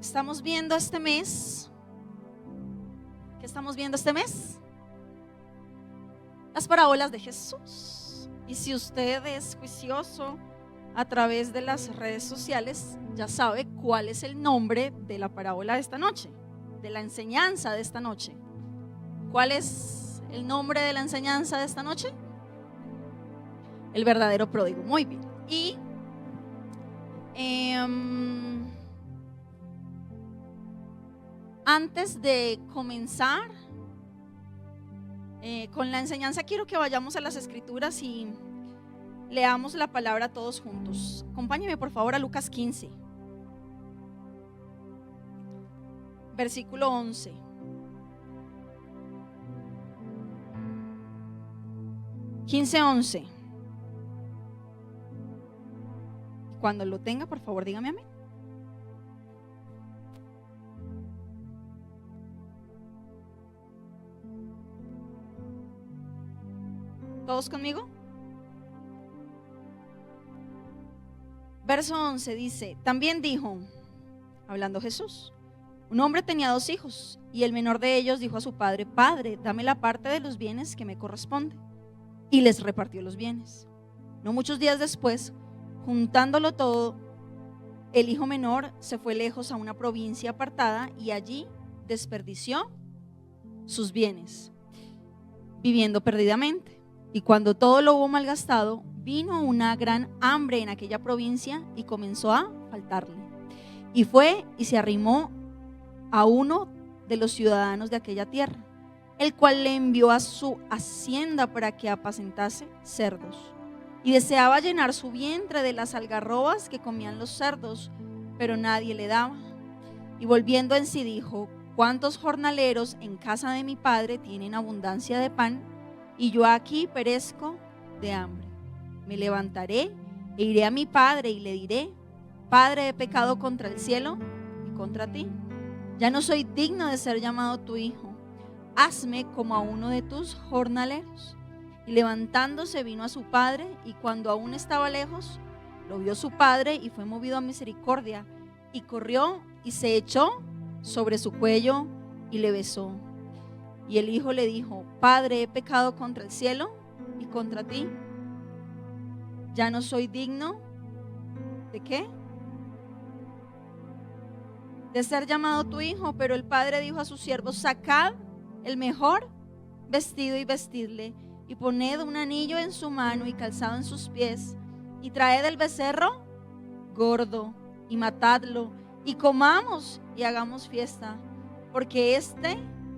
Estamos viendo este mes. ¿Qué estamos viendo este mes? Las parábolas de Jesús. Y si usted es juicioso a través de las redes sociales, ya sabe cuál es el nombre de la parábola de esta noche, de la enseñanza de esta noche. ¿Cuál es el nombre de la enseñanza de esta noche? El verdadero pródigo. Muy bien. Y antes de comenzar con la enseñanza, quiero que vayamos a las escrituras y leamos la palabra todos juntos. Acompáñeme por favor a Lucas 15, versículo 11. Cuando lo tenga, por favor, dígame amén. ¿Todos conmigo? Verso 11 dice: también dijo, hablando Jesús, un hombre tenía 2 hijos, y el menor de ellos dijo a su padre: Padre, dame la parte de los bienes que me corresponde. Y les repartió los bienes. No muchos días después, juntándolo todo, el hijo menor se fue lejos a una provincia apartada y allí desperdició sus bienes, viviendo perdidamente. Y cuando todo lo hubo malgastado, vino una gran hambre en aquella provincia y comenzó a faltarle. Y fue y se arrimó a uno de los ciudadanos de aquella tierra, el cual le envió a su hacienda para que apacentase cerdos. Y deseaba llenar su vientre de las algarrobas que comían los cerdos, pero nadie le daba. Y volviendo en sí dijo: ¿cuántos jornaleros en casa de mi padre tienen abundancia de pan, y yo aquí perezco de hambre? Me levantaré e iré a mi padre y le diré: Padre, he pecado contra el cielo y contra ti. Ya no soy digno de ser llamado tu hijo. Hazme como a uno de tus jornaleros. Y levantándose vino a su padre, y cuando aún estaba lejos, lo vio su padre y fue movido a misericordia, y corrió y se echó sobre su cuello y le besó. Y el hijo le dijo: Padre, he pecado contra el cielo y contra ti. Ya no soy digno ¿de qué? De ser llamado tu hijo. Pero el padre dijo a sus siervos: sacad el mejor vestido y vestidle, y poned un anillo en su mano y calzado en sus pies, y traed el becerro gordo y matadlo, y comamos y hagamos fiesta, porque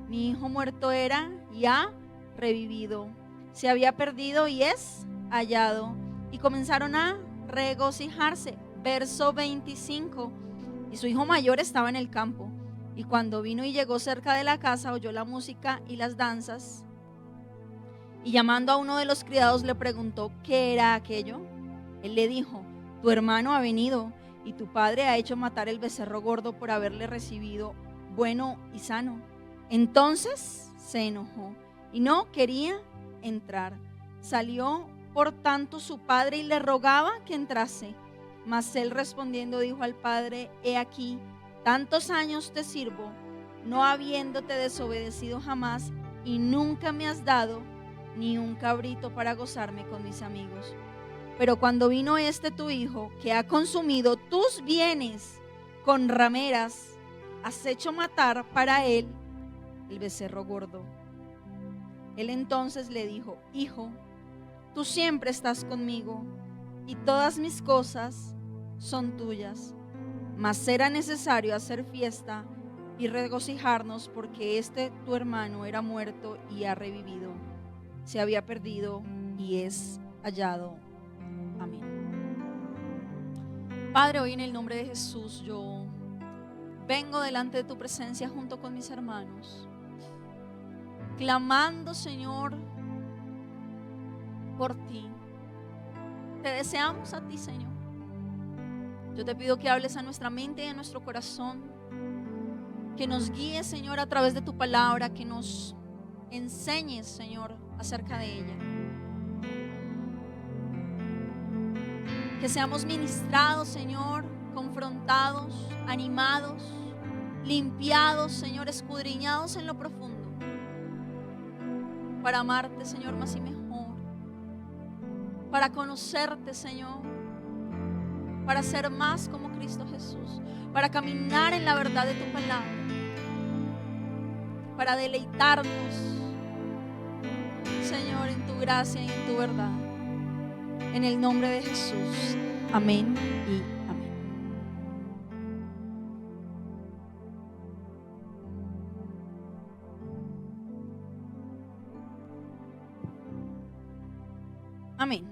mi hijo muerto era y ha revivido, se había perdido y es hallado. Y comenzaron a regocijarse. Verso 25. Y su hijo mayor estaba en el campo, y cuando vino y llegó cerca de la casa, oyó la música y las danzas, y llamando a uno de los criados le preguntó qué era aquello. Él le dijo: tu hermano ha venido, y tu padre ha hecho matar el becerro gordo por haberle recibido bueno y sano. Entonces se enojó y no quería entrar. Salió por tanto su padre y le rogaba que entrase. Mas él respondiendo dijo al padre: he aquí, tantos años te sirvo, no habiéndote desobedecido jamás, y nunca me has dado ni un cabrito para gozarme con mis amigos. Pero cuando vino tu hijo, que ha consumido tus bienes con rameras, has hecho matar para él el becerro gordo. Él entonces le dijo: hijo, tú siempre estás conmigo, y todas mis cosas son tuyas. Mas era necesario hacer fiesta y regocijarnos, porque tu hermano era muerto y ha revivido, se había perdido y es hallado. Amén. Padre, hoy en el nombre de Jesús yo vengo delante de tu presencia junto con mis hermanos, clamando, Señor, por ti. Te deseamos a ti, Señor. Yo te pido que hables a nuestra mente y a nuestro corazón, que nos guíes, Señor, a través de tu palabra, que nos enseñes, Señor, acerca de ella. Que seamos ministrados, Señor, confrontados, animados, limpiados, Señor, escudriñados en lo profundo, para amarte, Señor, más y mejor, para conocerte, Señor, para ser más como Cristo Jesús, para caminar en la verdad de tu palabra, para deleitarnos, Señor, en tu gracia y en tu verdad. En el nombre de Jesús. Amén y amén. Amén.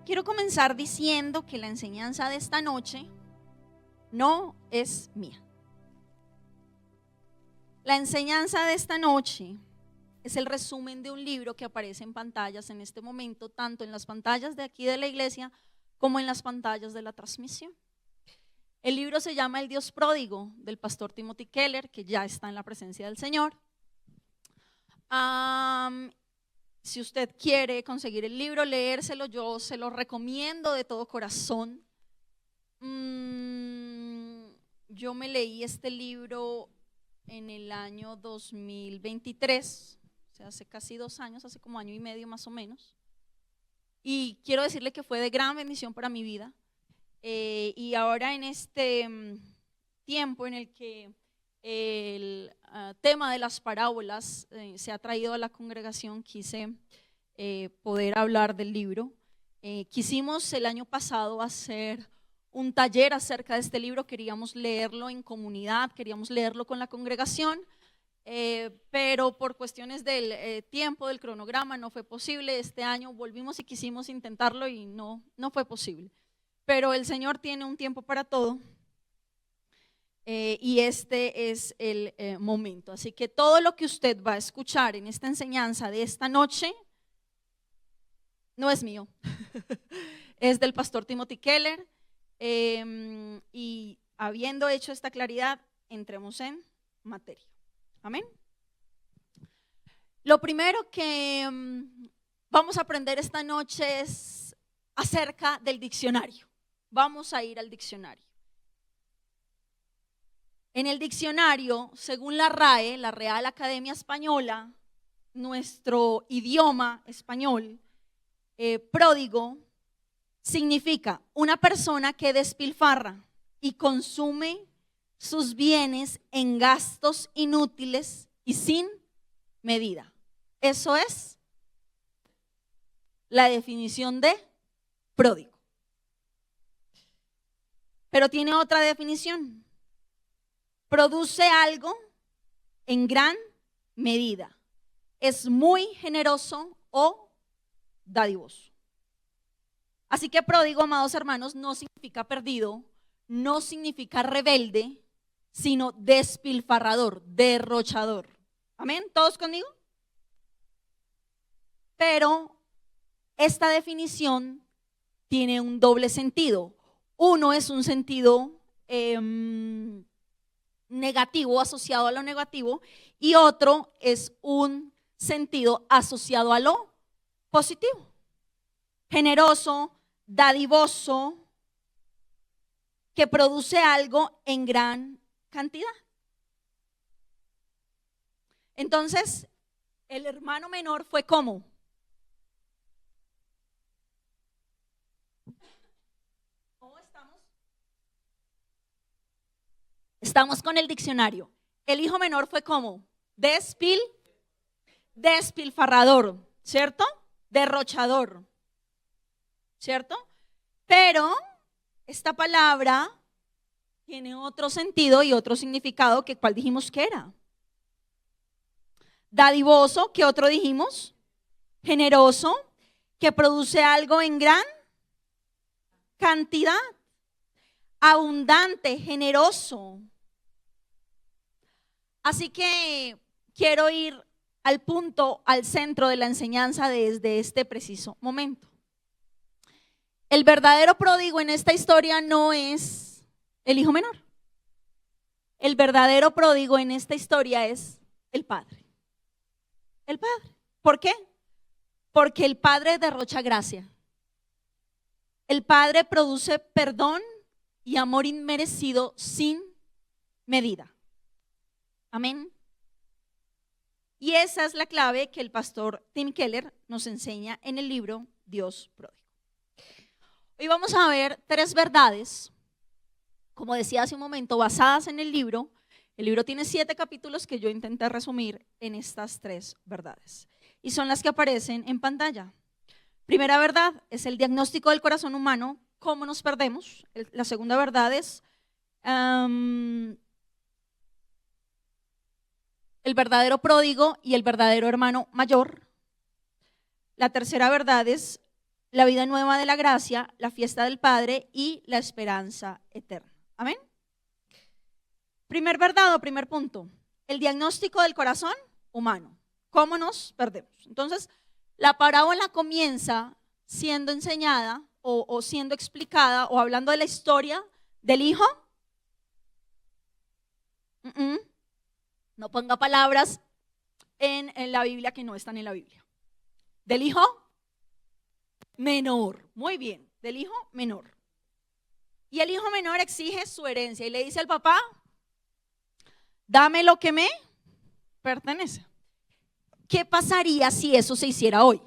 Quiero comenzar diciendo que la enseñanza de esta noche no es mía. La enseñanza de esta noche es el resumen de un libro que aparece en pantallas en este momento, tanto en las pantallas de aquí de la iglesia como en las pantallas de la transmisión. El libro se llama El Dios Pródigo, del pastor Timothy Keller, que ya está en la presencia del Señor. Si usted quiere conseguir el libro, leérselo, yo se lo recomiendo de todo corazón. Yo me leí este libro en el año 2023, o sea, hace casi 2 años, hace como año y medio más o menos. Y quiero decirle que fue de gran bendición para mi vida. Y ahora en este tiempo en el que el tema de las parábolas se ha traído a la congregación, quise poder hablar del libro. Quisimos el año pasado hacer un taller acerca de este libro, queríamos leerlo en comunidad, queríamos leerlo con la congregación, pero por cuestiones del tiempo, del cronograma, no fue posible. Este año volvimos y quisimos intentarlo y no fue posible. Pero el Señor tiene un tiempo para todo. Y este es el momento. Así que todo lo que usted va a escuchar en esta enseñanza de esta noche no es mío, es del pastor Timothy Keller. Y habiendo hecho esta claridad, entremos en materia. Amén. Lo primero que vamos a aprender esta noche es acerca del diccionario. Vamos a ir al diccionario. En el diccionario, según la RAE, la Real Academia Española, nuestro idioma español, pródigo significa una persona que despilfarra y consume sus bienes en gastos inútiles y sin medida. Eso es la definición de pródigo. Pero tiene otra definición. Produce algo en gran medida. Es muy generoso o dadivoso. Así que pródigo, amados hermanos, no significa perdido, no significa rebelde, sino despilfarrador, derrochador. ¿Amén? ¿Todos conmigo? Pero esta definición tiene un doble sentido. Uno es un sentido negativo, asociado a lo negativo, y otro es un sentido asociado a lo positivo. Generoso, dadivoso, que produce algo en gran cantidad. Entonces, el hermano menor fue ¿cómo? ¿Cómo estamos? Estamos con el diccionario. El hijo menor fue ¿cómo? Despilfarrador, ¿cierto? Derrochador, ¿cierto? Pero esta palabra tiene otro sentido y otro significado que ¿cuál dijimos que era? Dadivoso, ¿qué otro dijimos? Generoso, que produce algo en gran cantidad. Abundante, generoso. Así que quiero ir al punto, al centro de la enseñanza desde este preciso momento. El verdadero pródigo en esta historia no es el hijo menor. El verdadero pródigo en esta historia es el padre. El padre. ¿Por qué? Porque el padre derrocha gracia. El padre produce perdón y amor inmerecido sin medida. Amén. Y esa es la clave que el pastor Tim Keller nos enseña en el libro Dios Pródigo. Hoy vamos a ver 3 verdades, como decía hace un momento, basadas en el libro. El libro tiene 7 capítulos que yo intenté resumir en estas 3 verdades. Y son las que aparecen en pantalla. Primera verdad es el diagnóstico del corazón humano, cómo nos perdemos. La segunda verdad es el verdadero pródigo y el verdadero hermano mayor. La tercera verdad es la vida nueva de la gracia, la fiesta del Padre y la esperanza eterna. Amén. Primer verdad o primer punto, el diagnóstico del corazón humano. ¿Cómo nos perdemos? Entonces, la parábola comienza siendo enseñada o siendo explicada o hablando de la historia del hijo. No ponga palabras en la Biblia que no están en la Biblia. Del hijo menor. Muy bien, del hijo menor. Y el hijo menor exige su herencia y le dice al papá: dame lo que me pertenece. ¿Qué pasaría si eso se hiciera hoy?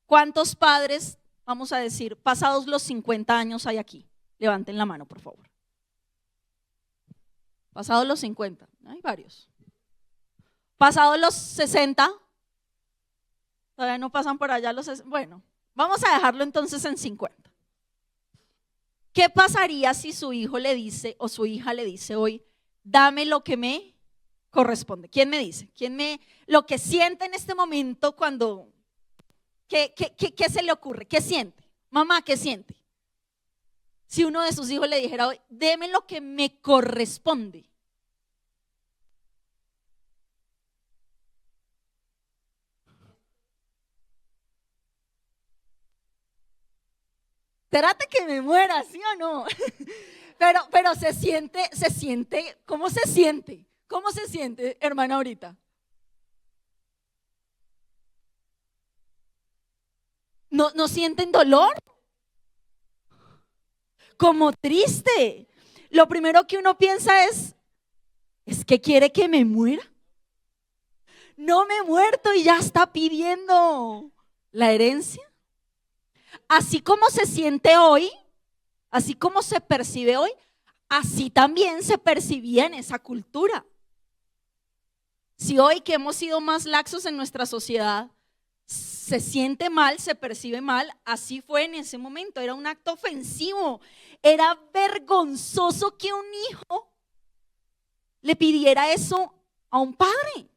¿Cuántos padres, vamos a decir, pasados los 50 años hay aquí? Levanten la mano, por favor. Pasados los 50, hay varios. Pasados los 60, todavía no pasan por allá los 60. Bueno, vamos a dejarlo entonces en 50. ¿Qué pasaría si su hijo le dice o su hija le dice hoy: dame lo que me corresponde? ¿Quién me dice? Lo que siente en este momento cuando, ¿qué se le ocurre? ¿Qué siente? Mamá, ¿qué siente? Si uno de sus hijos le dijera hoy: deme lo que me corresponde. Trate que me muera, ¿sí o no? Pero se siente, ¿cómo se siente? ¿Cómo se siente, hermana, ahorita? ¿No sienten dolor? Como triste. Lo primero que uno piensa es que quiere que me muera. No me he muerto y ya está pidiendo la herencia. Así como se siente hoy, así como se percibe hoy, así también se percibía en esa cultura. Si hoy que hemos sido más laxos en nuestra sociedad, se siente mal, se percibe mal, así fue en ese momento. Era un acto ofensivo, era vergonzoso que un hijo le pidiera eso a un padre.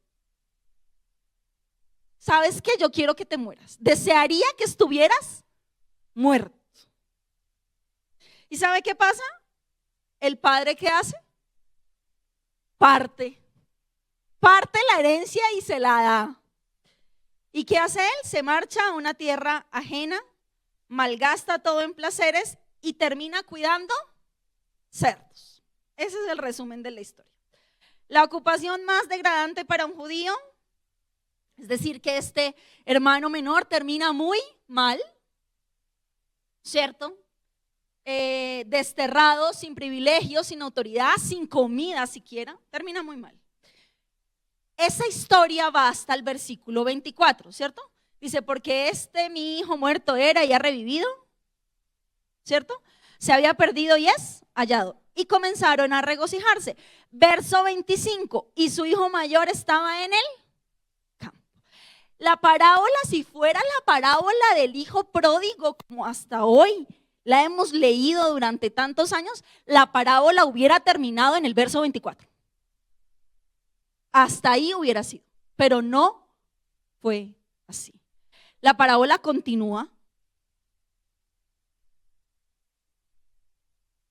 ¿Sabes qué? Yo quiero que te mueras. Desearía que estuvieras muerto. ¿Y sabe qué pasa? ¿El padre qué hace? Parte la herencia y se la da. ¿Y qué hace él? Se marcha a una tierra ajena, malgasta todo en placeres y termina cuidando cerdos. Ese es el resumen de la historia. La ocupación más degradante para un judío, es decir, que este hermano menor termina muy mal, ¿cierto? Desterrado, sin privilegios, sin autoridad, sin comida siquiera, termina muy mal. Esa historia va hasta el versículo 24, ¿cierto? Dice: porque mi hijo muerto era y ha revivido, ¿cierto? Se había perdido y es hallado. Y comenzaron a regocijarse. Verso 25, y su hijo mayor estaba en el campo. La parábola, si fuera la parábola del hijo pródigo, como hasta hoy la hemos leído durante tantos años, la parábola hubiera terminado en el verso 24. Hasta ahí hubiera sido, pero no fue así. La parábola continúa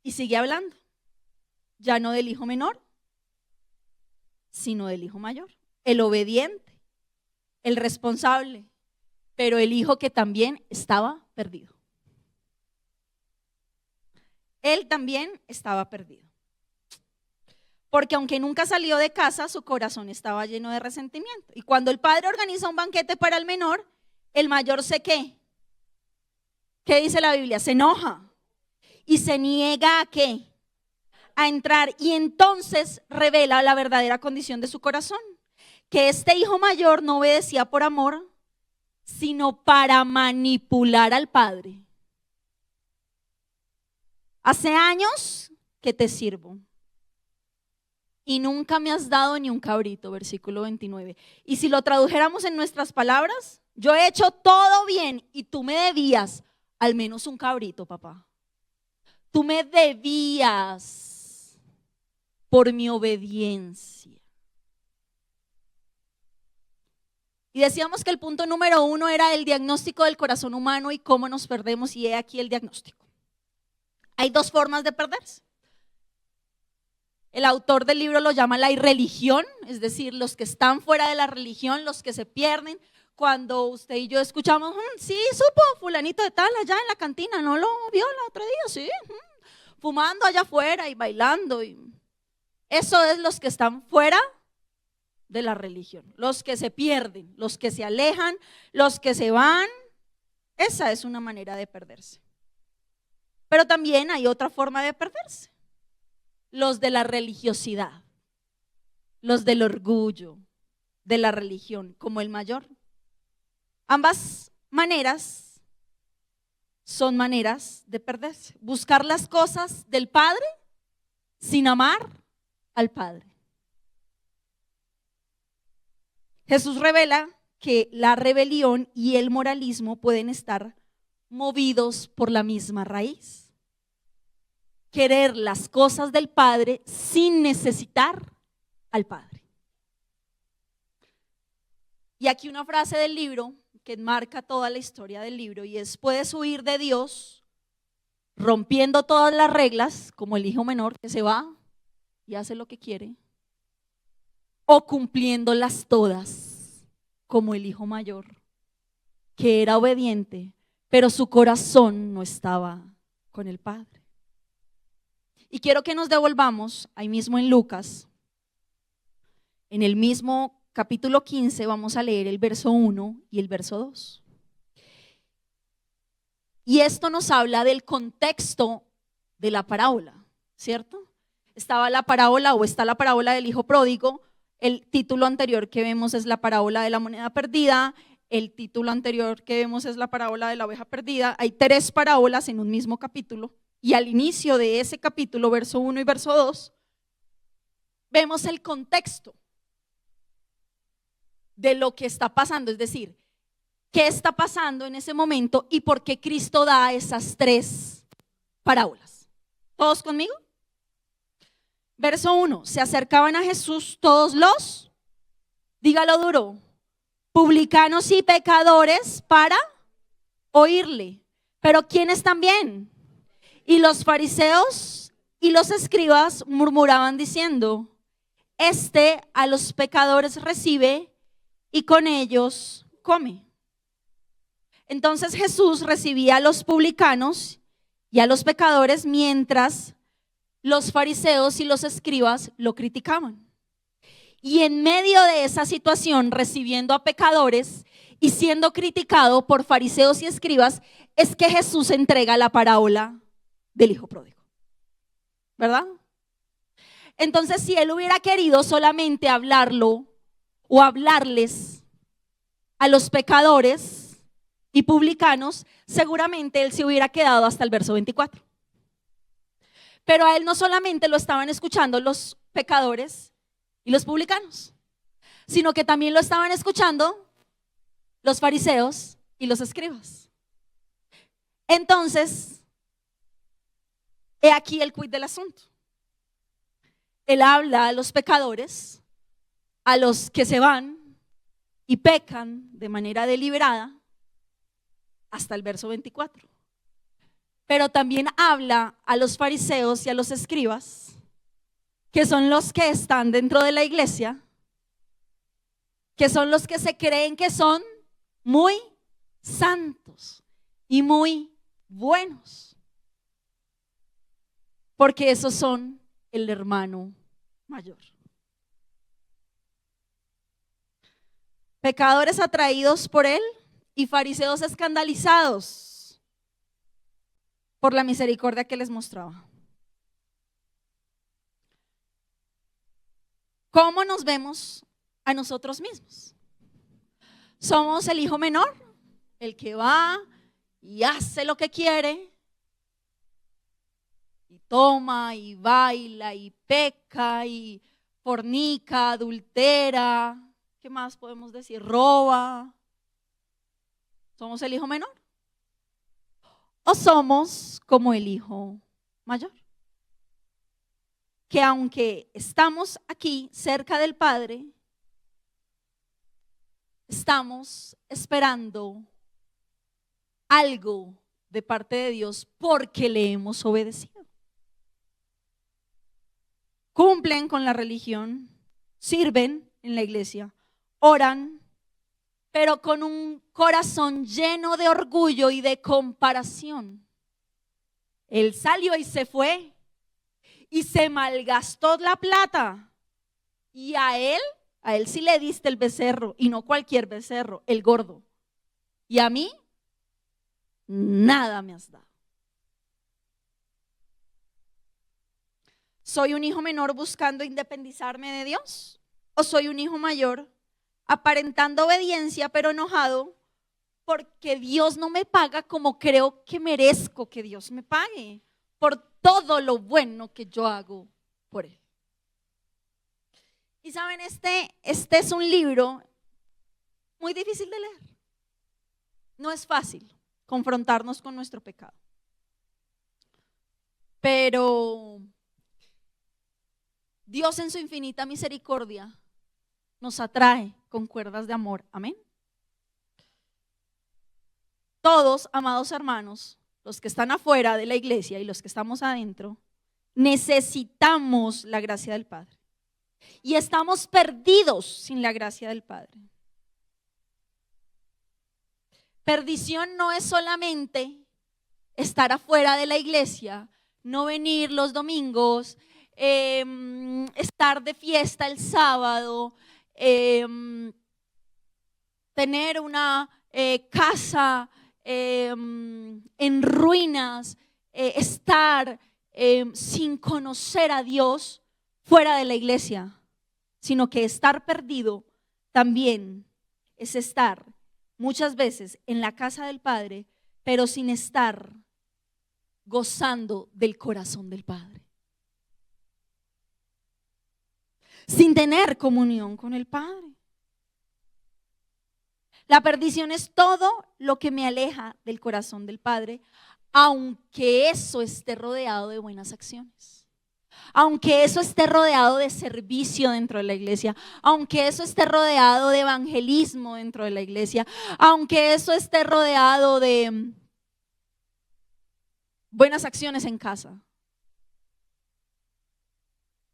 y sigue hablando, ya no del hijo menor, sino del hijo mayor, el obediente, el responsable, pero el hijo que también estaba perdido. Él también estaba perdido. Porque aunque nunca salió de casa, su corazón estaba lleno de resentimiento. Y cuando el padre organiza un banquete para el menor, el mayor ¿qué dice la Biblia? Se enoja y se niega ¿a qué? a entrar y entonces revela la verdadera condición de su corazón, que este hijo mayor no obedecía por amor, sino para manipular al padre. Hace años que te sirvo y nunca me has dado ni un cabrito, versículo 29. Y si lo tradujéramos en nuestras palabras, yo he hecho todo bien y tú me debías al menos un cabrito, papá. Tú me debías por mi obediencia. Y decíamos que el punto número 1 era el diagnóstico del corazón humano y cómo nos perdemos, y he aquí el diagnóstico. Hay dos formas de perderse. El autor del libro lo llama la irreligión, es decir, los que están fuera de la religión, los que se pierden. Cuando usted y yo escuchamos, sí, supo fulanito de tal allá en la cantina, ¿no lo vio el otro día? Sí, fumando allá afuera y bailando. Eso es los que están fuera de la religión, los que se pierden, los que se alejan, los que se van. Esa es una manera de perderse. Pero también hay otra forma de perderse. Los de la religiosidad, los del orgullo de la religión, como el mayor. Ambas maneras son maneras de perderse. Buscar las cosas del Padre sin amar al Padre. Jesús revela que la rebelión y el moralismo pueden estar movidos por la misma raíz. Querer las cosas del Padre sin necesitar al Padre. Y aquí una frase del libro que enmarca toda la historia del libro, y es: puedes huir de Dios rompiendo todas las reglas, como el hijo menor que se va y hace lo que quiere, o cumpliéndolas todas, como el hijo mayor, que era obediente, pero su corazón no estaba con el Padre. Y quiero que nos devolvamos ahí mismo en Lucas, en el mismo capítulo 15, vamos a leer el verso 1 y el verso 2. Y esto nos habla del contexto de la parábola, ¿cierto? Estaba la parábola, o está la parábola del hijo pródigo. El título anterior que vemos es la parábola de la moneda perdida. El título anterior que vemos es la parábola de la oveja perdida. Hay 3 parábolas en un mismo capítulo. Y al inicio de ese capítulo, verso 1 y verso 2, vemos el contexto de lo que está pasando, es decir, qué está pasando en ese momento y por qué Cristo da esas 3 parábolas. ¿Todos conmigo? Verso 1, se acercaban a Jesús todos los, dígalo duro, publicanos y pecadores para oírle. Pero ¿quiénes también? Y los fariseos y los escribas murmuraban diciendo: este a los pecadores recibe y con ellos come. Entonces Jesús recibía a los publicanos y a los pecadores, mientras los fariseos y los escribas lo criticaban. Y en medio de esa situación, recibiendo a pecadores y siendo criticado por fariseos y escribas, es que Jesús entrega la parábola del hijo pródigo, ¿verdad? Entonces, si él hubiera querido solamente hablarlo o hablarles a los pecadores y publicanos, seguramente él se hubiera quedado hasta el verso 24. Pero a él no solamente lo estaban escuchando los pecadores y los publicanos, sino que también lo estaban escuchando los fariseos y los escribas. Entonces, he aquí el quid del asunto. Él habla a los pecadores, a los que se van y pecan de manera deliberada, hasta el verso 24. Pero también habla a los fariseos y a los escribas, que son los que están dentro de la iglesia, que son los que se creen que son muy santos y muy buenos, porque esos son el hermano mayor. Pecadores atraídos por él y fariseos escandalizados por la misericordia que les mostraba. ¿Cómo nos vemos a nosotros mismos? ¿Somos el hijo menor? El que va y hace lo que quiere, y toma y baila y peca y fornica, adultera, ¿qué más podemos decir? Roba. ¿Somos el hijo menor? ¿O somos como el hijo mayor? Que aunque estamos aquí cerca del Padre, estamos esperando algo de parte de Dios porque le hemos obedecido. Cumplen con la religión, sirven en la iglesia, oran, pero con un corazón lleno de orgullo y de comparación. Él salió y se fue y se malgastó la plata, y a él sí le diste el becerro, y no cualquier becerro, el gordo, y a mí nada me has dado. ¿Soy un hijo menor buscando independizarme de Dios? ¿O soy un hijo mayor aparentando obediencia pero enojado porque Dios no me paga como creo que merezco que Dios me pague por todo lo bueno que yo hago por Él? Y saben, este es un libro muy difícil de leer. No es fácil confrontarnos con nuestro pecado, pero Dios en su infinita misericordia nos atrae con cuerdas de amor. Amén. Todos, amados hermanos, los que están afuera de la iglesia y los que estamos adentro, necesitamos la gracia del Padre. Y estamos perdidos sin la gracia del Padre. Perdición no es solamente estar afuera de la iglesia, no venir los domingos, estar de fiesta el sábado, tener una casa en ruinas, estar sin conocer a Dios fuera de la iglesia, sino que estar perdido también es estar muchas veces en la casa del Padre, pero sin estar gozando del corazón del Padre, sin tener comunión con el Padre. La perdición es todo lo que me aleja del corazón del Padre, aunque eso esté rodeado de buenas acciones, aunque eso esté rodeado de servicio dentro de la iglesia, aunque eso esté rodeado de evangelismo dentro de la iglesia, aunque eso esté rodeado de buenas acciones en casa,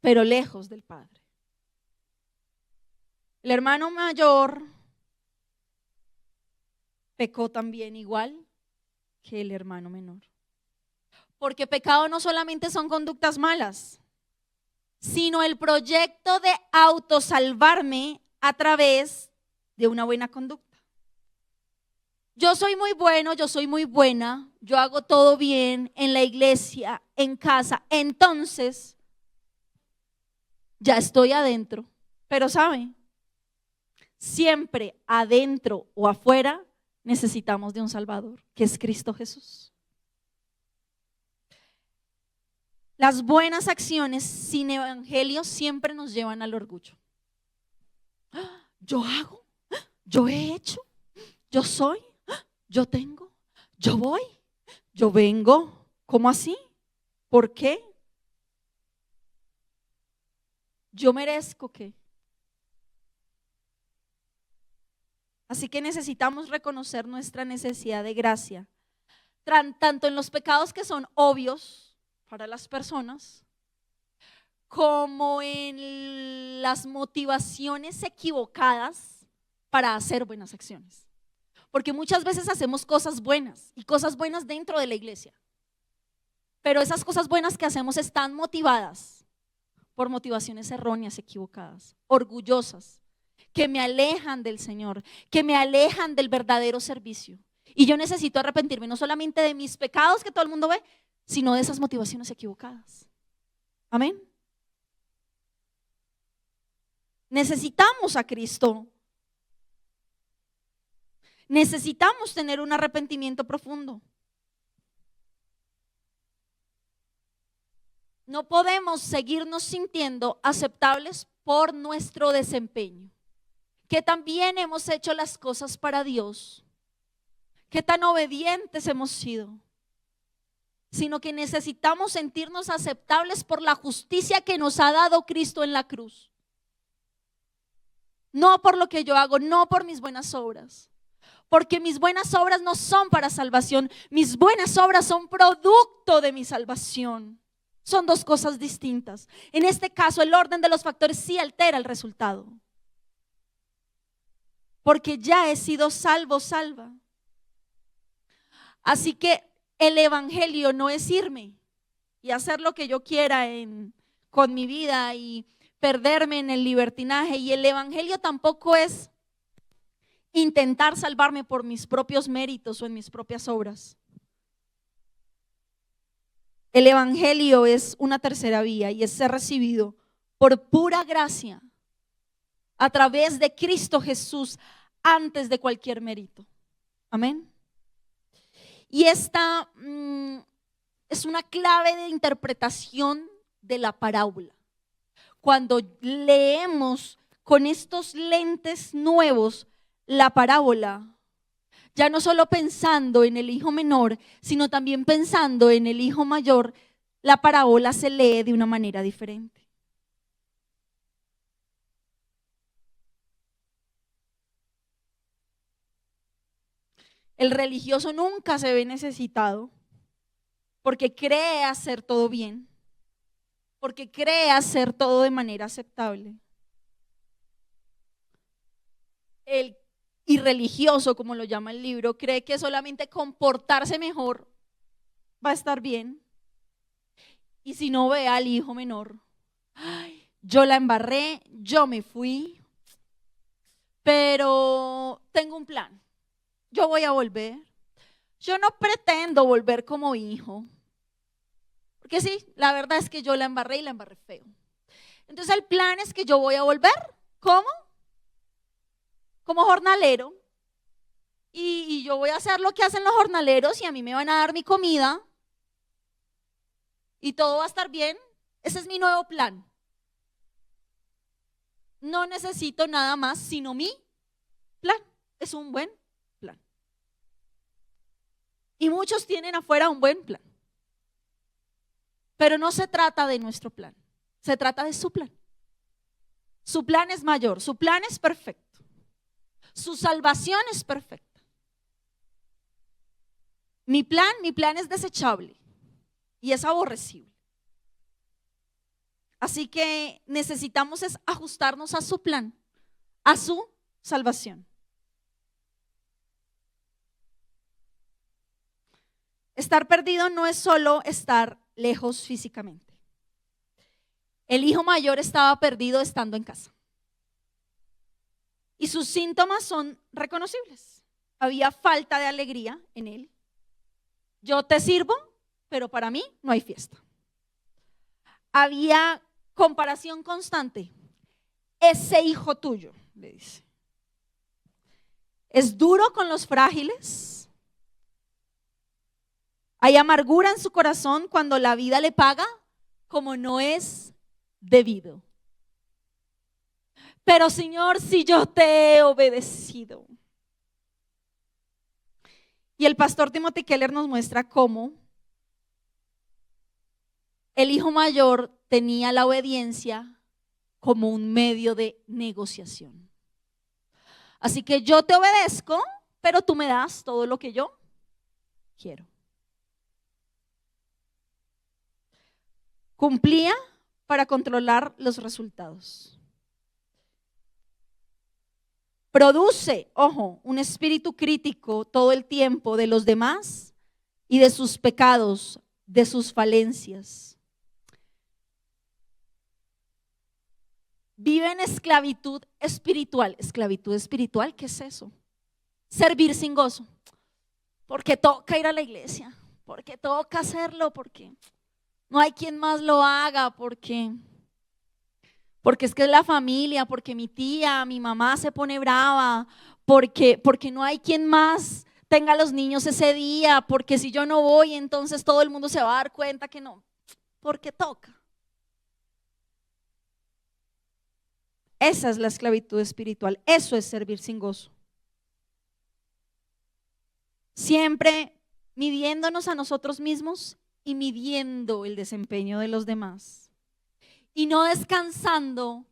pero lejos del Padre. El hermano mayor pecó también igual que el hermano menor. Porque pecado no solamente son conductas malas, sino el proyecto de autosalvarme a través de una buena conducta. Yo soy muy bueno, yo soy muy buena, yo hago todo bien en la iglesia, en casa, entonces ya estoy adentro. Pero ¿sabe? Siempre adentro o afuera necesitamos de un Salvador, que es Cristo Jesús. Las buenas acciones sin evangelio siempre nos llevan al orgullo. Yo hago, yo he hecho, yo soy, yo tengo, yo voy, yo vengo. ¿Cómo así? ¿Por qué? ¿Yo merezco qué? Así que necesitamos reconocer nuestra necesidad de gracia, tanto en los pecados que son obvios para las personas, como en las motivaciones equivocadas para hacer buenas acciones. Porque muchas veces hacemos cosas buenas y cosas buenas dentro de la iglesia, pero esas cosas buenas que hacemos están motivadas por motivaciones erróneas, equivocadas, orgullosas, que me alejan del Señor, que me alejan del verdadero servicio. Y yo necesito arrepentirme no solamente de mis pecados que todo el mundo ve, sino de esas motivaciones equivocadas. Amén. Necesitamos a Cristo. Necesitamos tener un arrepentimiento profundo. No podemos seguirnos sintiendo aceptables por nuestro desempeño. ¿Qué tan bien hemos hecho las cosas para Dios? ¿Qué tan obedientes hemos sido? Sino que necesitamos sentirnos aceptables por la justicia que nos ha dado Cristo en la cruz. No por lo que yo hago, no por mis buenas obras. Porque mis buenas obras no son para salvación. Mis buenas obras son producto de mi salvación. Son dos cosas distintas. En este caso, el orden de los factores sí altera el resultado. Porque ya he sido salvo, salva. Así que el evangelio no es irme y hacer lo que yo quiera con mi vida y perderme en el libertinaje. Y el evangelio tampoco es intentar salvarme por mis propios méritos o en mis propias obras. El evangelio es una tercera vía y es ser recibido por pura gracia a través de Cristo Jesús antes de cualquier mérito. Amén. Y esta es una clave de interpretación de la parábola. Cuando leemos con estos lentes nuevos la parábola, ya no solo pensando en el hijo menor, sino también pensando en el hijo mayor, la parábola se lee de una manera diferente. El religioso nunca se ve necesitado porque cree hacer todo bien, porque cree hacer todo de manera aceptable. El irreligioso, como lo llama el libro, cree que solamente comportarse mejor va a estar bien. Y si no, ve al hijo menor: ay, yo la embarré, yo me fui, pero tengo un plan. Yo voy a volver. Yo no pretendo volver como hijo, porque sí, la verdad es que yo la embarré y la embarré feo. Entonces el plan es que yo voy a volver. ¿Cómo? Como jornalero. Y yo voy a hacer lo que hacen los jornaleros y a mí me van a dar mi comida y todo va a estar bien. Ese es mi nuevo plan. No necesito nada más sino mi plan. Es un buen plan. Y muchos tienen afuera un buen plan. Pero no se trata de nuestro plan. Se trata de su plan. Su plan es mayor, su plan es perfecto. Su salvación es perfecta. Mi plan es desechable y es aborrecible. Así que necesitamos es ajustarnos a su plan, a su salvación. Estar perdido no es solo estar lejos físicamente. El hijo mayor estaba perdido estando en casa. Y sus síntomas son reconocibles. Había falta de alegría en él. Yo te sirvo, pero para mí no hay fiesta. Había comparación constante. Ese hijo tuyo, le dice, es duro con los frágiles. Hay amargura en su corazón cuando la vida le paga como no es debido. Pero Señor, si yo te he obedecido. Y el pastor Timothy Keller nos muestra cómo el hijo mayor tenía la obediencia como un medio de negociación. Así que yo te obedezco, pero tú me das todo lo que yo quiero. Cumplía para controlar los resultados. Produce, ojo, un espíritu crítico todo el tiempo de los demás y de sus pecados, de sus falencias. Vive en esclavitud espiritual. ¿Esclavitud espiritual? ¿Qué es eso? Servir sin gozo. Porque toca ir a la iglesia, porque toca hacerlo, porque no hay quien más lo haga, porque porque es que es la familia, porque mi tía, mi mamá se pone brava, porque no hay quien más tenga a los niños ese día, porque si yo no voy, entonces todo el mundo se va a dar cuenta que no, porque toca. Esa es la esclavitud espiritual, eso es servir sin gozo. Siempre midiéndonos a nosotros mismos y midiendo el desempeño de los demás. Y no descansando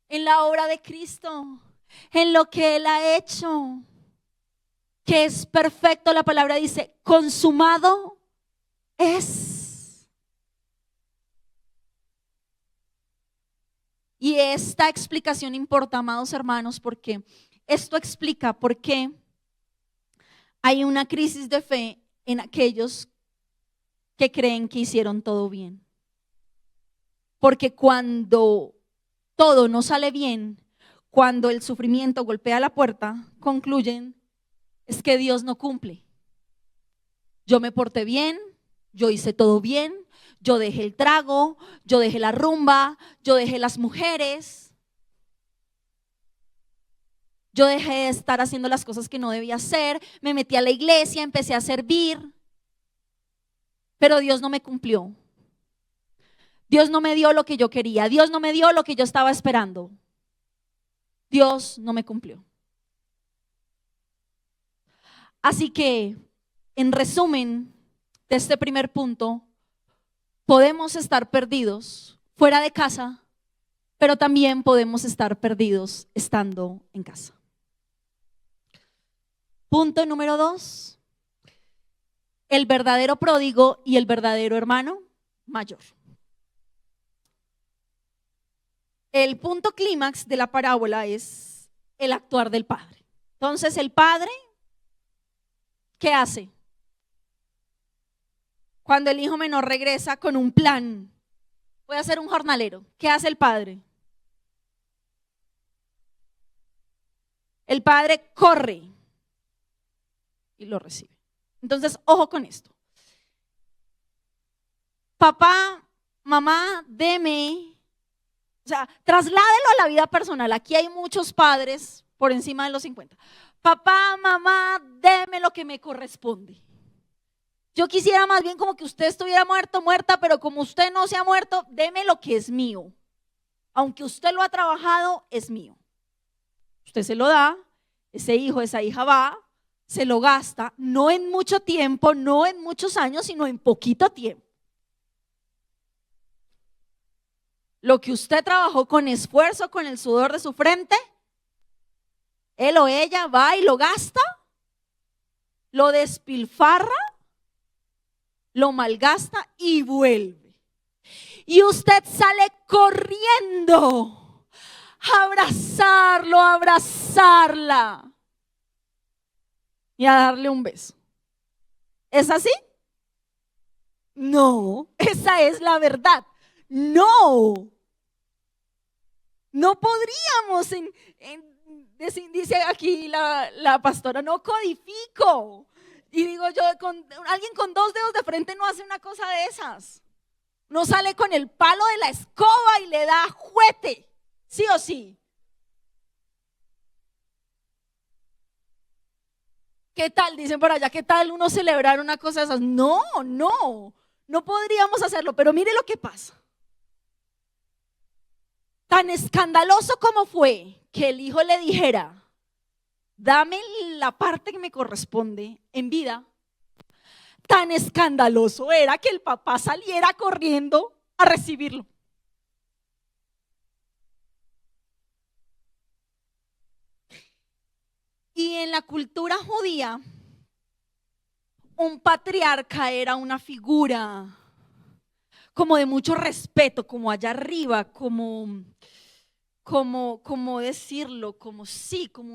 en la obra de Cristo, en lo que Él ha hecho, que es perfecto. La palabra dice, consumado es. Y esta explicación importa, amados hermanos, porque esto explica por qué hay una crisis de fe en aquellos que creen que hicieron todo bien. Porque cuando todo no sale bien, cuando el sufrimiento golpea la puerta, concluyen, es que Dios no cumple. Yo me porté bien, yo hice todo bien, yo dejé el trago, yo dejé la rumba, yo dejé las mujeres, yo dejé de estar haciendo las cosas que no debía hacer, me metí a la iglesia, empecé a servir, pero Dios no me cumplió. Dios no me dio lo que yo quería, Dios no me dio lo que yo estaba esperando. Dios no me cumplió. Así que, en resumen de este primer punto, podemos estar perdidos fuera de casa, pero también podemos estar perdidos estando en casa. Punto número 2, el verdadero pródigo y el verdadero hermano mayor. El punto clímax de la parábola es el actuar del padre. Entonces, el padre, ¿qué hace? Cuando el hijo menor regresa con un plan, voy a ser un jornalero, ¿qué hace el padre? El padre corre y lo recibe. Entonces, ojo con esto. Papá, mamá, deme. O sea, trasládelo a la vida personal. Aquí hay muchos padres por encima de los 50. Papá, mamá, deme lo que me corresponde. Yo quisiera más bien como que usted estuviera muerto, muerta, pero como usted no se ha muerto, deme lo que es mío. Aunque usted lo ha trabajado, es mío. Usted se lo da, ese hijo, esa hija va, se lo gasta, no en mucho tiempo, no en muchos años, sino en poquito tiempo. Lo que usted trabajó con esfuerzo, con el sudor de su frente, él o ella va y lo gasta, lo despilfarra, lo malgasta y vuelve. Y usted sale corriendo a abrazarlo, a abrazarla y a darle un beso. ¿Es así? No, esa es la verdad. No. No podríamos, dice aquí la pastora, no codifico. Y digo yo, alguien con 2 dedos de frente no hace una cosa de esas. No sale con el palo de la escoba y le da juguete, sí o sí. ¿Qué tal? Dicen por allá, ¿qué tal uno celebrar una cosa de esas? No podríamos hacerlo, pero mire lo que pasa. Tan escandaloso como fue que el hijo le dijera, dame la parte que me corresponde en vida, tan escandaloso era que el papá saliera corriendo a recibirlo. Y en la cultura judía, un patriarca era una figura como de mucho respeto, como allá arriba, como decirlo, como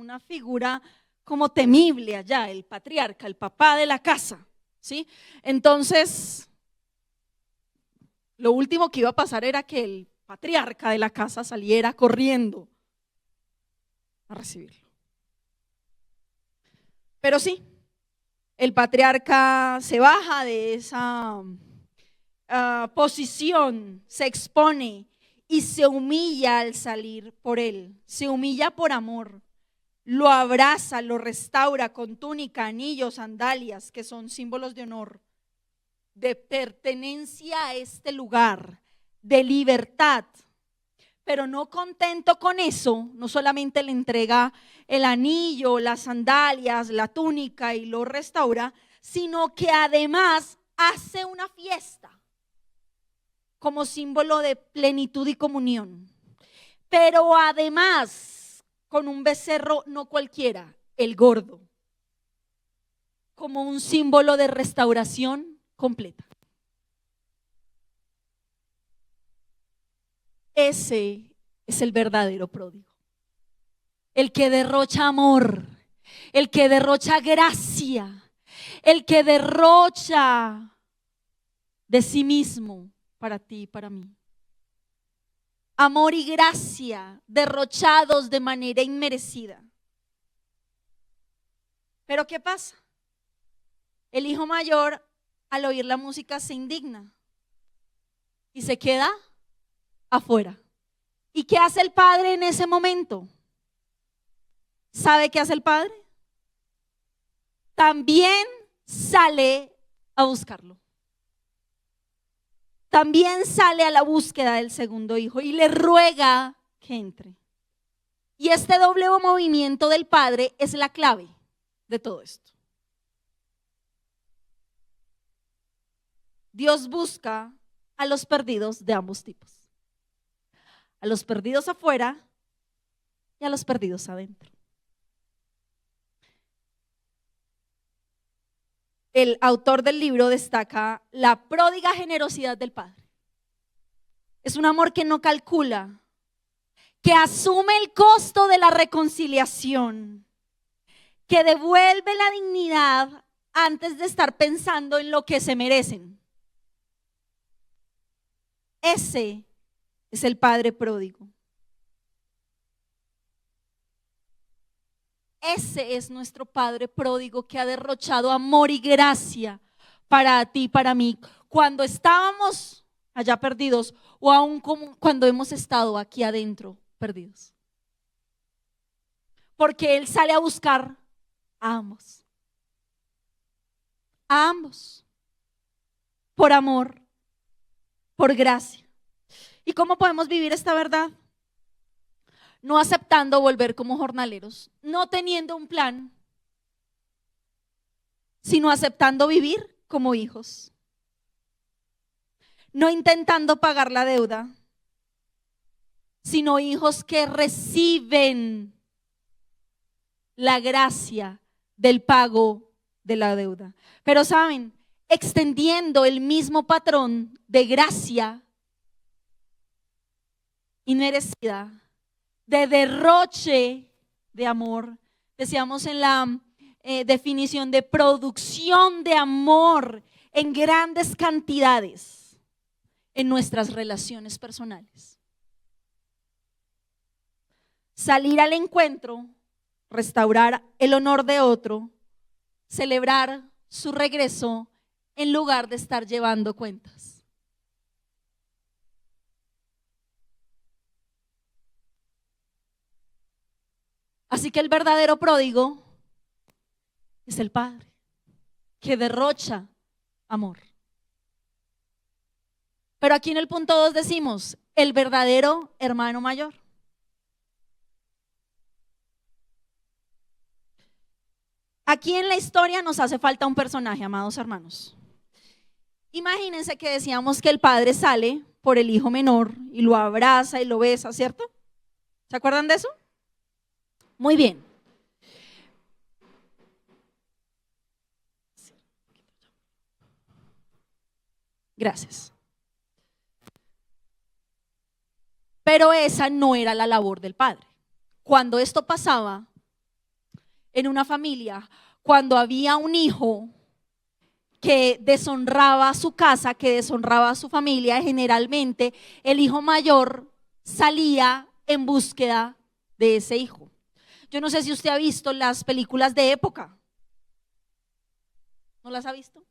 una figura como temible allá, el patriarca, el papá de la casa, ¿sí? Entonces, lo último que iba a pasar era que el patriarca de la casa saliera corriendo a recibirlo. Pero sí, el patriarca se baja de esa posición, se expone y se humilla al salir por él, se humilla por amor. Lo abraza, lo restaura con túnica, anillos, sandalias, que son símbolos de honor, de pertenencia a este lugar, de libertad. Pero no contento con eso, no solamente le entrega el anillo, las sandalias, la túnica y lo restaura, sino que además hace una fiesta como símbolo de plenitud y comunión. Pero además con un becerro no cualquiera, el gordo, como un símbolo de restauración completa. Ese es el verdadero pródigo, el que derrocha amor, el que derrocha gracia, el que derrocha de sí mismo para ti y para mí. Amor y gracia derrochados de manera inmerecida. Pero ¿qué pasa? El hijo mayor, al oír la música, se indigna y se queda afuera. ¿Y qué hace el padre en ese momento? ¿Sabe qué hace el padre? También sale a buscarlo. También sale a la búsqueda del segundo hijo y le ruega que entre. Y este doble movimiento del padre es la clave de todo esto. Dios busca a los perdidos de ambos tipos. A los perdidos afuera y a los perdidos adentro. El autor del libro destaca la pródiga generosidad del padre. Es un amor que no calcula, que asume el costo de la reconciliación, que devuelve la dignidad antes de estar pensando en lo que se merecen. Ese es el padre pródigo. Ese es nuestro padre pródigo que ha derrochado amor y gracia para ti y para mí. Cuando estábamos allá perdidos o aún cuando hemos estado aquí adentro perdidos. Porque Él sale a buscar a ambos. A ambos. Por amor, por gracia. ¿Y cómo podemos vivir esta verdad? No aceptando volver como jornaleros, no teniendo un plan, sino aceptando vivir como hijos. No intentando pagar la deuda, sino hijos que reciben la gracia del pago de la deuda. Pero saben, extendiendo el mismo patrón de gracia inmerecida, de derroche de amor. Decíamos en la definición de producción de amor en grandes cantidades en nuestras relaciones personales. Salir al encuentro, restaurar el honor de otro, celebrar su regreso en lugar de estar llevando cuentas. Así que el verdadero pródigo es el padre que derrocha amor. Pero aquí en el punto 2 decimos el verdadero hermano mayor. Aquí en la historia nos hace falta un personaje, amados hermanos. Imagínense que decíamos que el padre sale por el hijo menor y lo abraza y lo besa, ¿cierto? ¿Se acuerdan de eso? Muy bien. Gracias. Pero esa no era la labor del padre. Cuando esto pasaba en una familia, cuando había un hijo que deshonraba a su casa, que deshonraba a su familia, generalmente el hijo mayor salía en búsqueda de ese hijo. Yo no sé si usted ha visto las películas de época. ¿No las ha visto?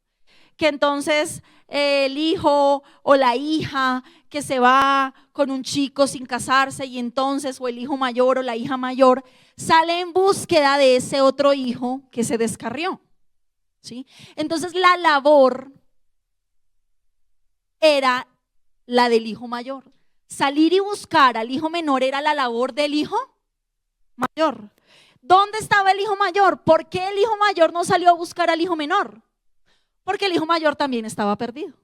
que entonces el hijo o la hija que se va con un chico sin casarse y entonces o el hijo mayor o la hija mayor sale en búsqueda de ese otro hijo que se descarrió, ¿sí? Entonces la labor era la del hijo mayor. Salir y buscar al hijo menor era la labor del hijo mayor. ¿Dónde estaba el hijo mayor? ¿Por qué el hijo mayor no salió a buscar al hijo menor? Porque el hijo mayor también estaba perdido.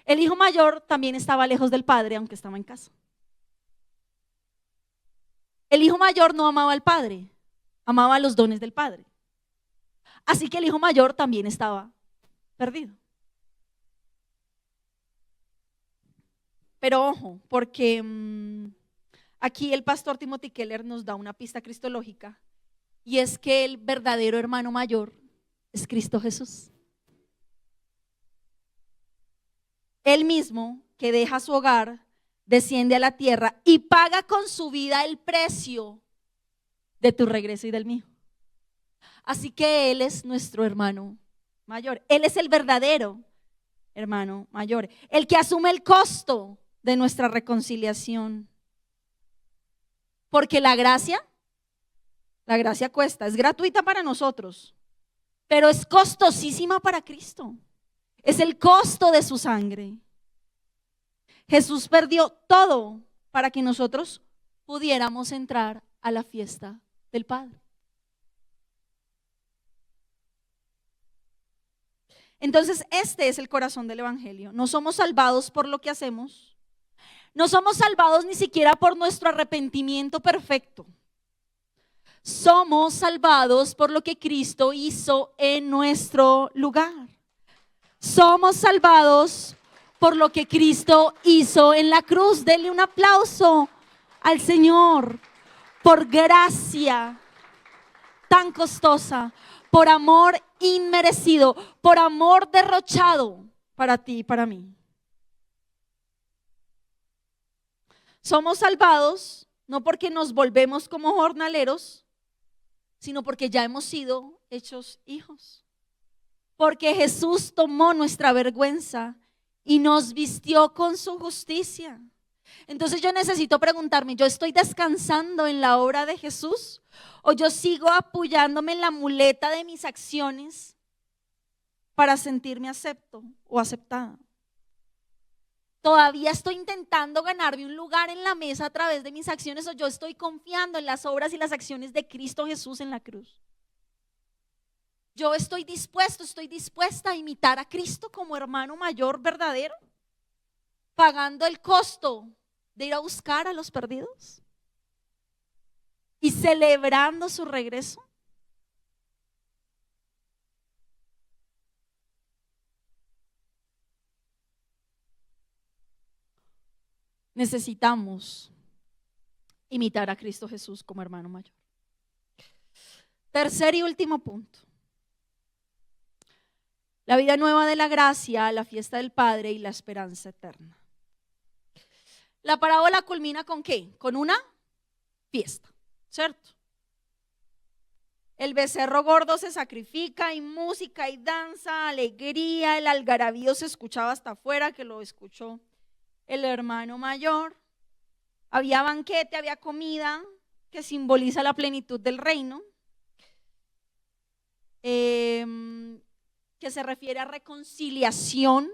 El hijo mayor también estaba lejos del padre, aunque estaba en casa. El hijo mayor no amaba al padre, amaba los dones del padre. Así que el hijo mayor también estaba perdido. Pero ojo, porque aquí el pastor Timothy Keller nos da una pista cristológica, y es que el verdadero hermano mayor es Cristo Jesús. Él mismo, que deja su hogar, desciende a la tierra y paga con su vida el precio de tu regreso y del mío. Así que Él es nuestro hermano mayor. Él es el verdadero hermano mayor, el que asume el costo de nuestra reconciliación. Porque la gracia cuesta, es gratuita para nosotros, pero es costosísima para Cristo. Es el costo de su sangre. Jesús perdió todo para que nosotros pudiéramos entrar a la fiesta del Padre. Entonces, este es el corazón del evangelio. No somos salvados por lo que hacemos. No somos salvados ni siquiera por nuestro arrepentimiento perfecto. Somos salvados por lo que Cristo hizo en nuestro lugar. Somos salvados por lo que Cristo hizo en la cruz. Denle un aplauso al Señor. Por gracia tan costosa, por amor inmerecido, por amor derrochado para ti y para mí. Somos salvados no porque nos volvemos como jornaleros, sino porque ya hemos sido hechos hijos. Porque Jesús tomó nuestra vergüenza y nos vistió con su justicia. Entonces yo necesito preguntarme, ¿yo estoy descansando en la obra de Jesús? ¿O yo sigo apoyándome en la muleta de mis acciones para sentirme acepto o aceptada? ¿Todavía estoy intentando ganarme un lugar en la mesa a través de mis acciones, o yo estoy confiando en las obras y las acciones de Cristo Jesús en la cruz? Yo estoy dispuesta a imitar a Cristo como hermano mayor verdadero, pagando el costo de ir a buscar a los perdidos y celebrando su regreso. Necesitamos imitar a Cristo Jesús como hermano mayor. Tercer y último punto. La vida nueva de la gracia, la fiesta del Padre y la esperanza eterna. La parábola culmina ¿con qué? Con una fiesta, ¿cierto? El becerro gordo se sacrifica, y música y danza, alegría, el algarabío se escuchaba hasta afuera, que lo escuchó el hermano mayor. Había banquete, había comida que simboliza la plenitud del reino, que se refiere a reconciliación,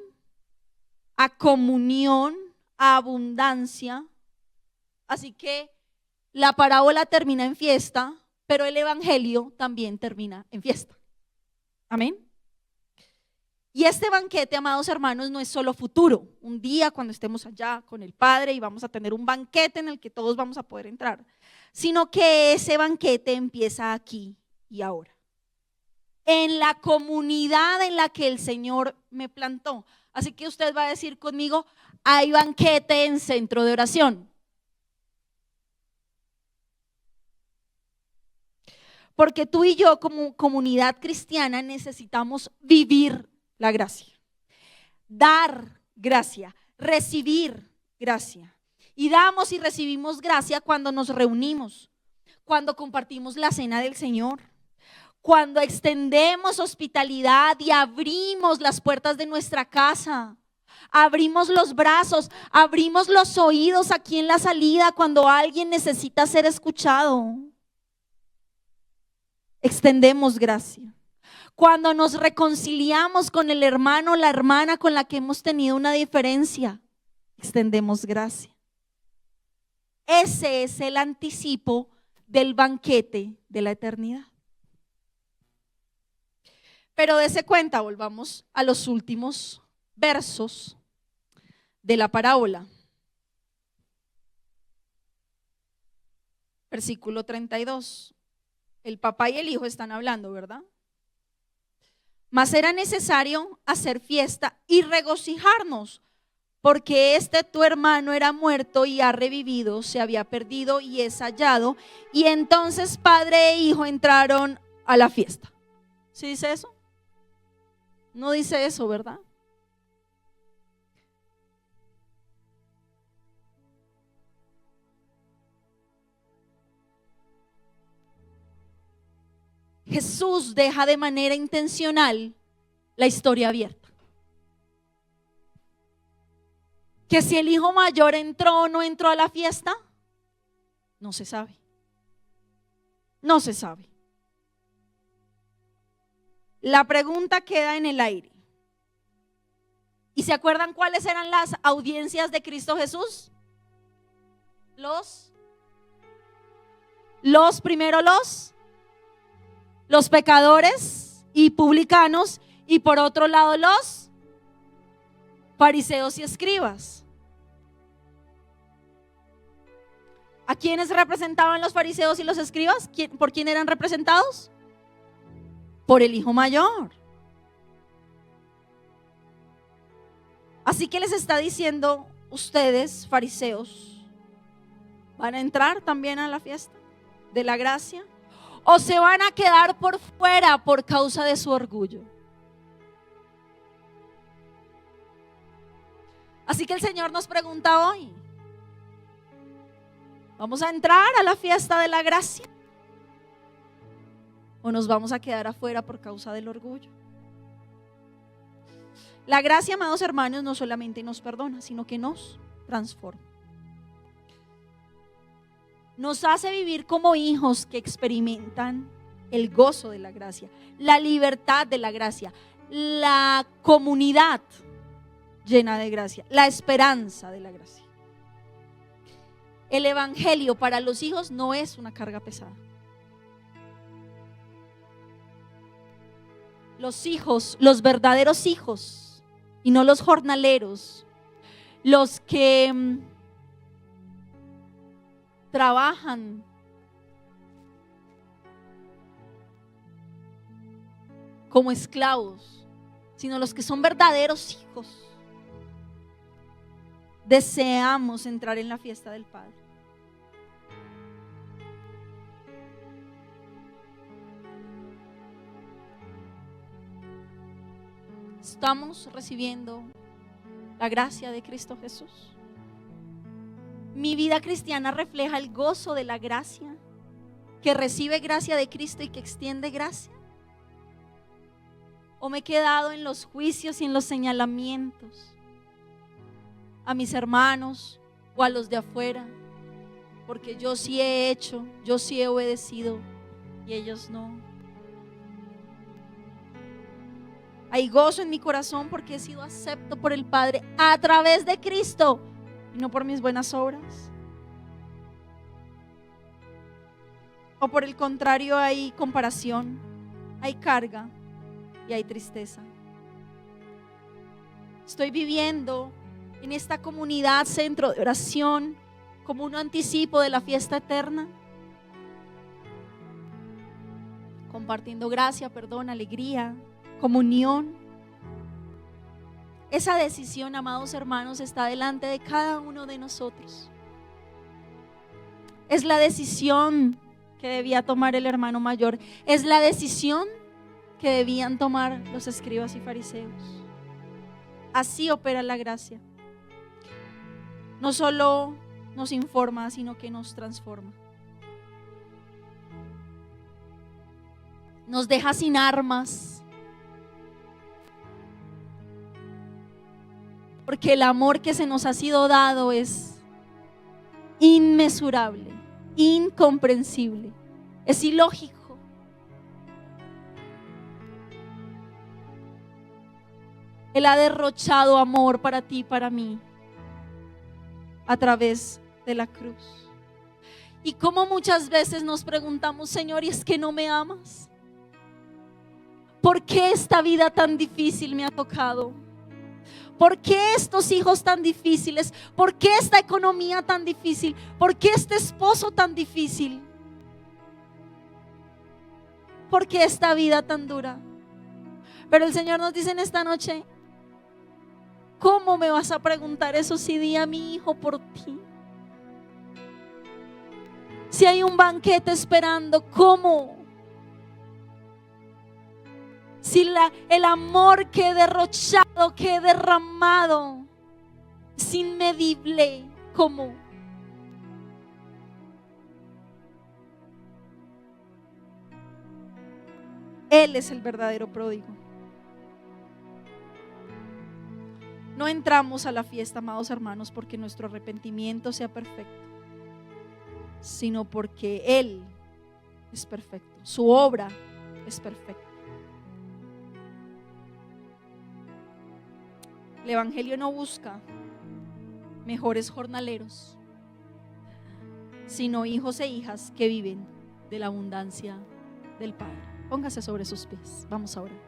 a comunión, a abundancia. Así que la parábola termina en fiesta, pero el evangelio también termina en fiesta. Amén. Y este banquete, amados hermanos, no es solo futuro, un día cuando estemos allá con el Padre y vamos a tener un banquete en el que todos vamos a poder entrar, sino que ese banquete empieza aquí y ahora, en la comunidad en la que el Señor me plantó. Así que usted va a decir conmigo: hay banquete en Centro de Oración. Porque tú y yo como comunidad cristiana necesitamos vivir la gracia, dar gracia, recibir gracia. Y damos y recibimos gracia cuando nos reunimos, cuando compartimos la cena del Señor, Cuando extendemos hospitalidad y abrimos las puertas de nuestra casa, abrimos los brazos, abrimos los oídos aquí en la salida cuando alguien necesita ser escuchado. Extendemos gracia. Cuando nos reconciliamos con el hermano o la hermana con la que hemos tenido una diferencia, extendemos gracia. Ese es el anticipo del banquete de la eternidad. Pero dése cuenta, volvamos a los últimos versos de la parábola. Versículo 32. El papá y el hijo están hablando, ¿verdad? Mas era necesario hacer fiesta y regocijarnos, porque tu hermano era muerto y ha revivido, se había perdido y es hallado. Y entonces padre e hijo entraron a la fiesta. ¿Sí dice eso? No dice eso, ¿verdad? Jesús deja de manera intencional la historia abierta. Que si el hijo mayor entró o no entró a la fiesta, no se sabe. No se sabe. La pregunta queda en el aire. ¿Y se acuerdan cuáles eran las audiencias de Cristo Jesús? Los pecadores y publicanos, y por otro lado los fariseos y escribas. ¿A quiénes representaban los fariseos y los escribas? ¿Por quién eran representados? Por el hijo mayor. Así que les está diciendo: ustedes, fariseos, ¿van a entrar también a la fiesta de la gracia? ¿O se van a quedar por fuera por causa de su orgullo? Así que el Señor nos pregunta hoy: ¿vamos a entrar a la fiesta de la gracia? ¿O nos vamos a quedar afuera por causa del orgullo? La gracia, amados hermanos, no solamente nos perdona, sino que nos transforma. Nos hace vivir como hijos que experimentan el gozo de la gracia, la libertad de la gracia, la comunidad llena de gracia, la esperanza de la gracia. El evangelio para los hijos no es una carga pesada. Los hijos, los verdaderos hijos, y no los jornaleros, los que trabajan como esclavos, sino los que son verdaderos hijos, deseamos entrar en la fiesta del Padre. Estamos recibiendo la gracia de Cristo Jesús. Mi vida cristiana refleja el gozo de la gracia, que recibe gracia de Cristo y que extiende gracia. ¿O me he quedado en los juicios y en los señalamientos a mis hermanos o a los de afuera? Porque yo sí he hecho, yo sí he obedecido y ellos no. Hay gozo en mi corazón porque he sido acepto por el Padre a través de Cristo y no por mis buenas obras. O por el contrario, hay comparación, hay carga y hay tristeza. Estoy viviendo en esta comunidad centro de oración como un anticipo de la fiesta eterna, compartiendo gracia, perdón, alegría, comunión. Esa decisión, amados hermanos, está delante de cada uno de nosotros. Es la decisión que debía tomar el hermano mayor. Es la decisión que debían tomar los escribas y fariseos. Así opera la gracia. No solo nos informa, sino que nos transforma. nos deja sin armas, porque el amor que se nos ha sido dado es inmesurable, incomprensible, es ilógico. Él ha derrochado amor para ti y para mí a través de la cruz. Y como muchas veces nos preguntamos, Señor, ¿y es que no me amas? ¿Por qué esta vida tan difícil me ha tocado? ¿Por qué estos hijos tan difíciles? ¿Por qué esta economía tan difícil? ¿Por qué este esposo tan difícil? ¿Por qué esta vida tan dura? Pero el Señor nos dice en esta noche, ¿cómo me vas a preguntar eso si di a mi hijo por ti? Si hay un banquete esperando, ¿cómo? Si el amor que he derrochado, que he derramado, es inmedible, ¿cómo? Él es el verdadero pródigo. No entramos a la fiesta, amados hermanos, porque nuestro arrepentimiento sea perfecto, sino porque Él es perfecto, su obra es perfecta. El Evangelio no busca mejores jornaleros, sino hijos e hijas que viven de la abundancia del Padre. Póngase sobre sus pies, vamos a orar.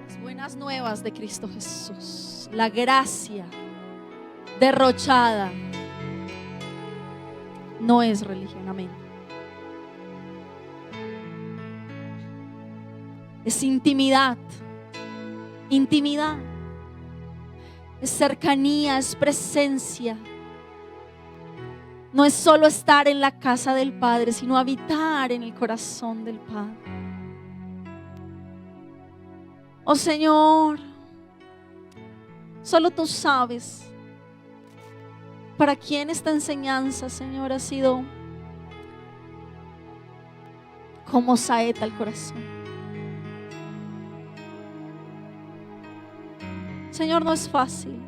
Las buenas nuevas de Cristo Jesús, la gracia derrochada no es religión, amén. Es intimidad, intimidad, es cercanía, es presencia. No es solo estar en la casa del Padre, sino habitar en el corazón del Padre. Oh Señor, solo tú sabes para quién esta enseñanza, Señor, ha sido como saeta al corazón. Señor, no es fácil.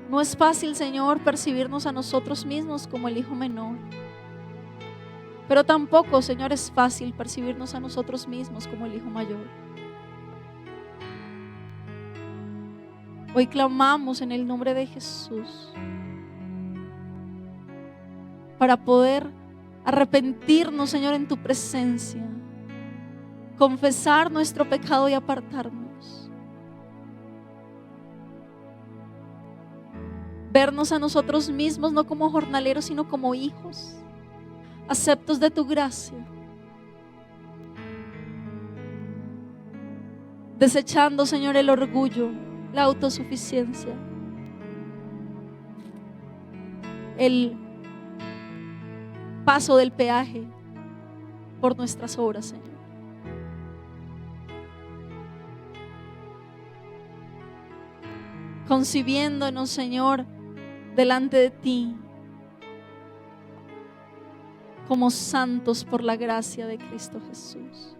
No es fácil, Señor, percibirnos a nosotros mismos como el hijo menor. Pero tampoco, Señor, es fácil percibirnos a nosotros mismos como el hijo mayor. Hoy clamamos en el nombre de Jesús para poder arrepentirnos, Señor, en tu presencia, confesar nuestro pecado y apartarnos. Vernos a nosotros mismos no como jornaleros, sino como hijos, aceptos de tu gracia, desechando, Señor, el orgullo, la autosuficiencia, el paso del peaje por nuestras obras, Señor. Concibiéndonos, Señor, delante de ti como santos por la gracia de Cristo Jesús,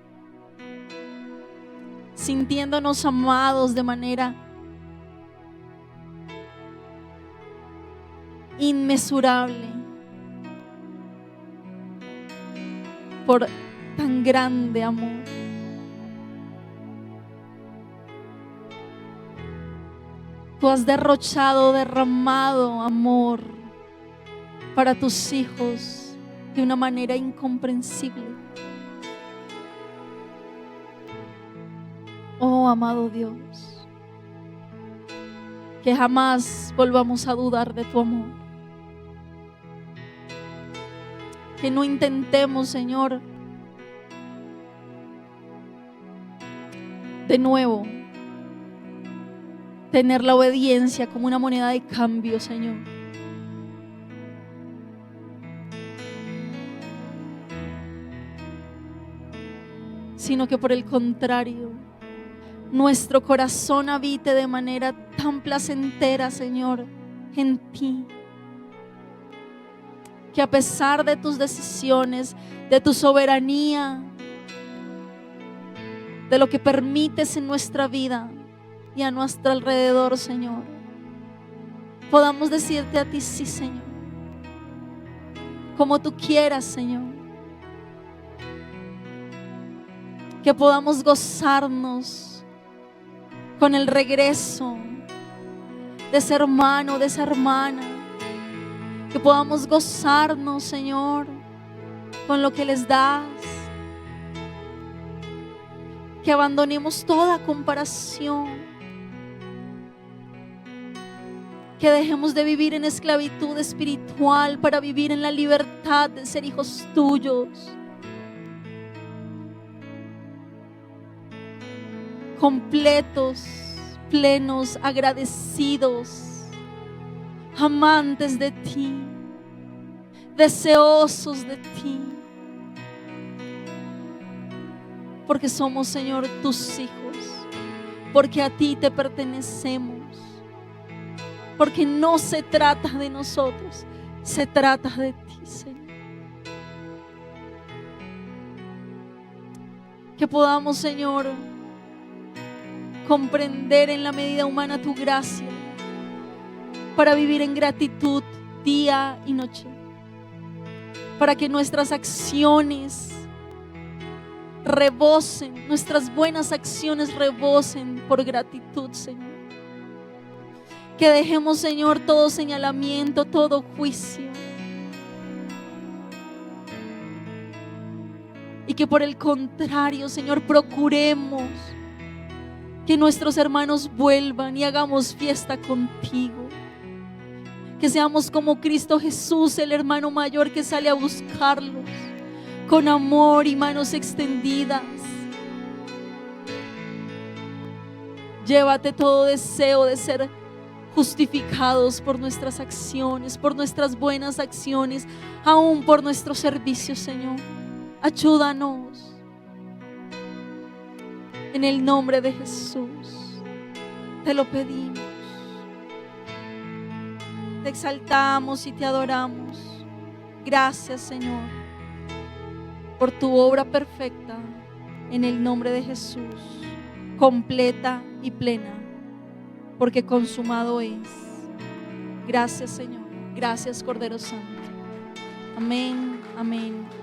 sintiéndonos amados de manera inmesurable por tan grande amor. Tú has derramado amor para tus hijos de una manera incomprensible. Oh, amado Dios, que jamás volvamos a dudar de tu amor. Que no intentemos, Señor, de nuevo tener la obediencia como una moneda de cambio, Señor. Sino que por el contrario, nuestro corazón habite de manera tan placentera, Señor, en ti. Que a pesar de tus decisiones, de tu soberanía, de lo que permites en nuestra vida y a nuestro alrededor, Señor, podamos decirte a ti, sí, Señor, como tú quieras, Señor. Que podamos gozarnos con el regreso de ese hermano, de esa hermana. Que podamos gozarnos, Señor, con lo que les das. Que abandonemos toda comparación. Que dejemos de vivir en esclavitud espiritual para vivir en la libertad de ser hijos tuyos. Completos, plenos, agradecidos, amantes de ti, deseosos de ti, porque somos, Señor, tus hijos, porque a ti te pertenecemos, porque no se trata de nosotros, se trata de ti, Señor. Que podamos, Señor, comprender en la medida humana tu gracia para vivir en gratitud día y noche, para que nuestras acciones rebosen, nuestras buenas acciones rebosen por gratitud, Señor. Que dejemos, Señor, todo señalamiento, todo juicio, y que por el contrario, Señor, procuremos que nuestros hermanos vuelvan y hagamos fiesta contigo. Que seamos como Cristo Jesús, el hermano mayor que sale a buscarlos con amor y manos extendidas. Llévate todo deseo de ser justificados por nuestras acciones, por nuestras buenas acciones, aún por nuestro servicio, Señor. Ayúdanos. En el nombre de Jesús te lo pedimos. Te exaltamos y te adoramos. Gracias, Señor, por tu obra perfecta. En el nombre de Jesús, completa y plena, porque consumado es. Gracias, Señor. Gracias, Cordero Santo. Amén, amén.